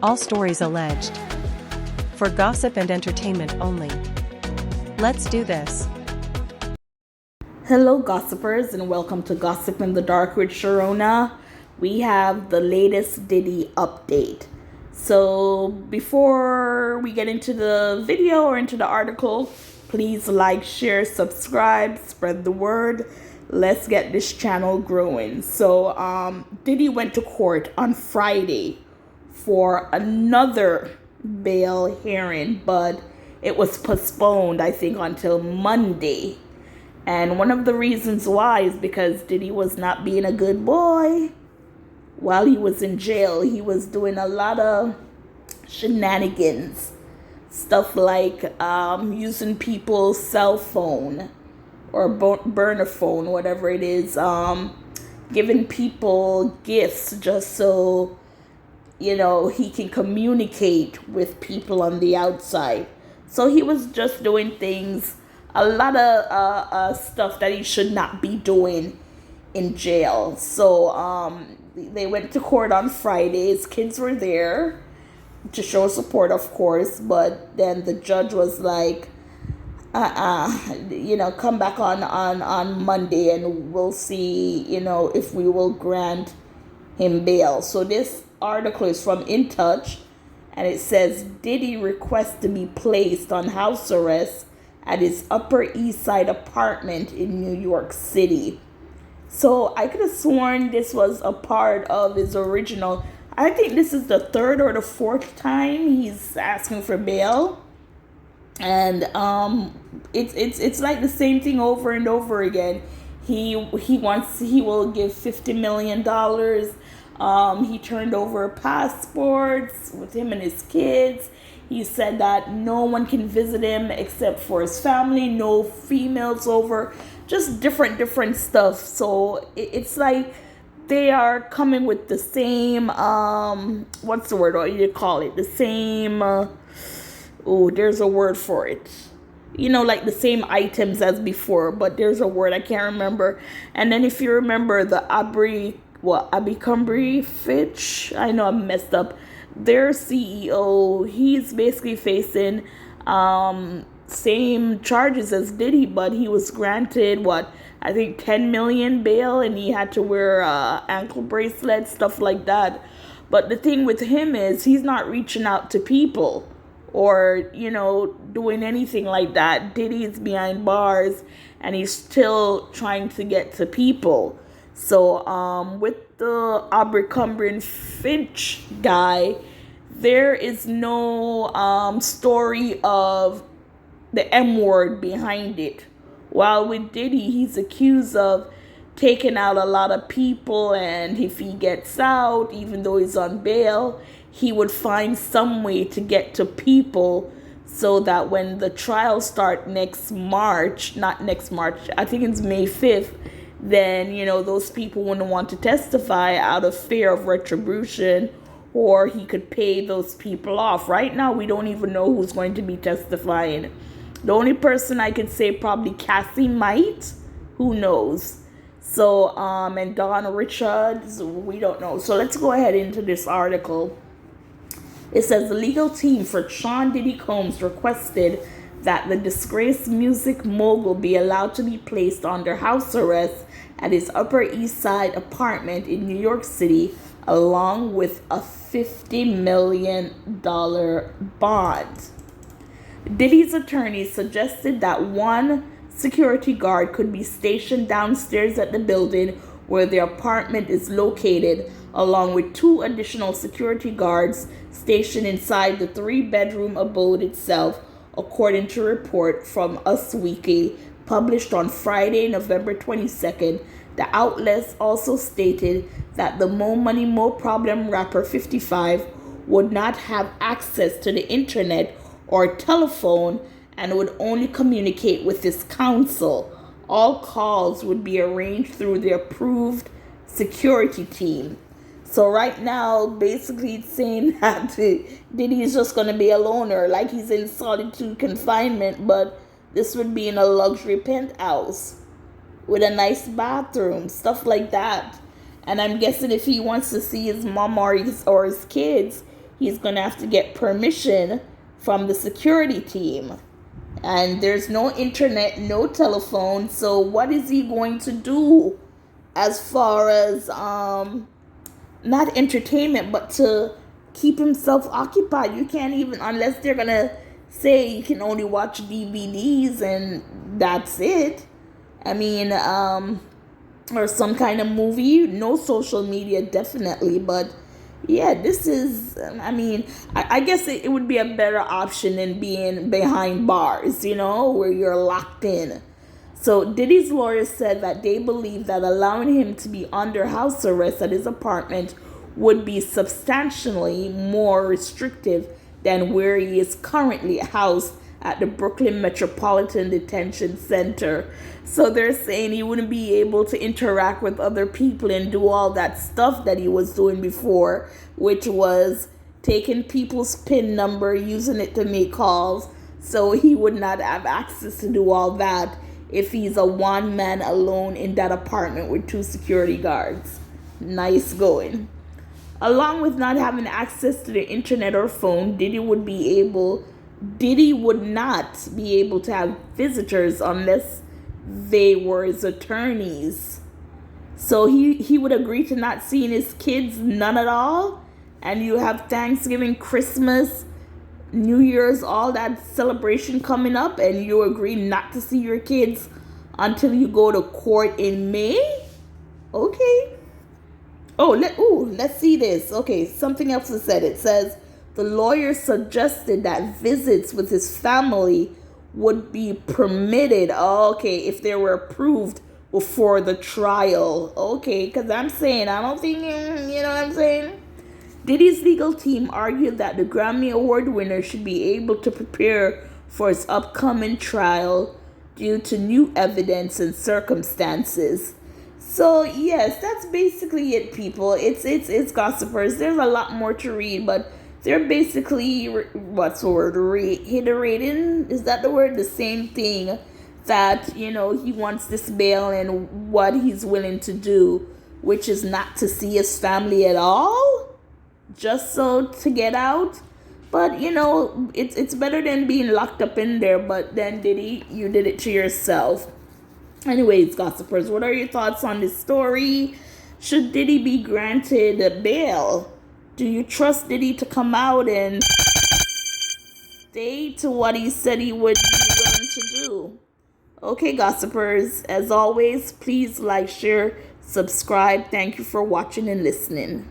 All stories alleged. For gossip and entertainment only. Let's do this. Hello, gossipers, and welcome to Gossip in the Dark with Sharona. We have the latest Diddy update. So before we get into the video or into the article, please like, share, subscribe, spread the word. Let's get this channel growing. So Diddy went to court on Friday for another bail hearing, but it was postponed, I think, until Monday. And one of the reasons why is because Diddy was not being a good boy while he was in jail. He was doing a lot of shenanigans. Stuff like using people's cell phone or burner phone, whatever it is. Giving people gifts just so, he can communicate with people on the outside. So he was just doing things, a lot of stuff that he should not be doing in jail. So they went to court on Friday. His kids were there to show support, of course, but then the judge was like, come back on Monday and we'll see, if we will grant him bail. So this article is from InTouch, and it says Diddy requests to be placed on house arrest at his Upper East Side apartment in New York City. So I could have sworn this was a part of his original. I think this is the third or the fourth time he's asking for bail. And it's like the same thing over and over again. He will give $50 million. He turned over passports with him and his kids. He said that no one can visit him except for his family, no females over, just different stuff. So it's like they are coming with the same, what's the word, what do you call it? The same, there's a word for it. Like the same items as before, but there's a word, I can't remember. And then if you remember the Abercrombie Fitch, I know I messed up, their CEO, he's basically facing same charges as Diddy, but he was granted I think 10 million bail, and he had to wear ankle bracelets, stuff like that. But the thing with him is he's not reaching out to people or doing anything like that. Diddy is behind bars and he's still trying to get to people. So with the Abercrombie Fitch guy, there is no story of the M word behind it. While with Diddy, he's accused of taking out a lot of people, and if he gets out, even though he's on bail, he would find some way to get to people so that when the trial starts next March, not next March, I think it's May 5th, then, those people wouldn't want to testify out of fear of retribution, or he could pay those people off. Right now, we don't even know who's going to be testifying. The only person I could say probably Cassie might. Who knows? So, and Don Richards, we don't know. So let's go ahead into this article. It says the legal team for Sean Diddy Combs requested that the disgraced music mogul be allowed to be placed under house arrest at his Upper East Side apartment in New York City, along with a $50 million bond. Diddy's attorney suggested that one security guard could be stationed downstairs at the building where the apartment is located, along with two additional security guards stationed inside the three-bedroom abode itself, according to a report from Us Weekly published on Friday, November 22nd. The outlets also stated that the Mo Money Mo Problem rapper 55 would not have access to the internet or telephone and would only communicate with his counsel. All calls would be arranged through the approved security team. So right now, basically it's saying that Diddy is just going to be a loner, like he's in solitude confinement, but this would be in a luxury penthouse with a nice bathroom, stuff like that. And I'm guessing if he wants to see his mom or his kids, he's going to have to get permission from the security team. And there's no internet, no telephone. So what is he going to do as far as not entertainment, but to keep himself occupied? You can't even, unless they're going to say you can only watch DVDs and that's it. I mean, or some kind of movie. No social media, definitely. But yeah, this is, I mean, I guess it would be a better option than being behind bars, where you're locked in. So Diddy's lawyers said that they believe that allowing him to be under house arrest at his apartment would be substantially more restrictive than where he is currently housed at the Brooklyn Metropolitan Detention Center. So they're saying he wouldn't be able to interact with other people and do all that stuff that he was doing before, which was taking people's PIN number, using it to make calls. So he would not have access to do all that if he's a one man alone in that apartment with 2 security guards. Nice going. Along with not having access to the internet or phone, Diddy would not be able to have visitors unless they were his attorneys. So he would agree to not seeing his kids, none at all. And you have Thanksgiving, Christmas, New Year's, all that celebration coming up, and you agree not to see your kids until you go to court in May? Okay. Let's see this. Okay, something else is said. It says the lawyer suggested that visits with his family would be permitted. Okay, if they were approved before the trial. Okay, because I'm saying, I don't think, you know what I'm saying? Diddy's legal team argued that the Grammy Award winner should be able to prepare for his upcoming trial due to new evidence and circumstances. So yes, that's basically it, people. It's gossipers. There's a lot more to read, but they're basically, what's the word? Reiterating? Is that the word? The same thing, that he wants this bail and what he's willing to do, which is not to see his family at all, just so to get out. But it's better than being locked up in there. But then Diddy, you did it to yourself. Anyways, gossipers, what are your thoughts on this story? Should Diddy be granted a bail? Do you trust Diddy to come out and stay to what he said he would be willing to do? Okay, gossipers, as always, please like, share, subscribe. Thank you for watching and listening.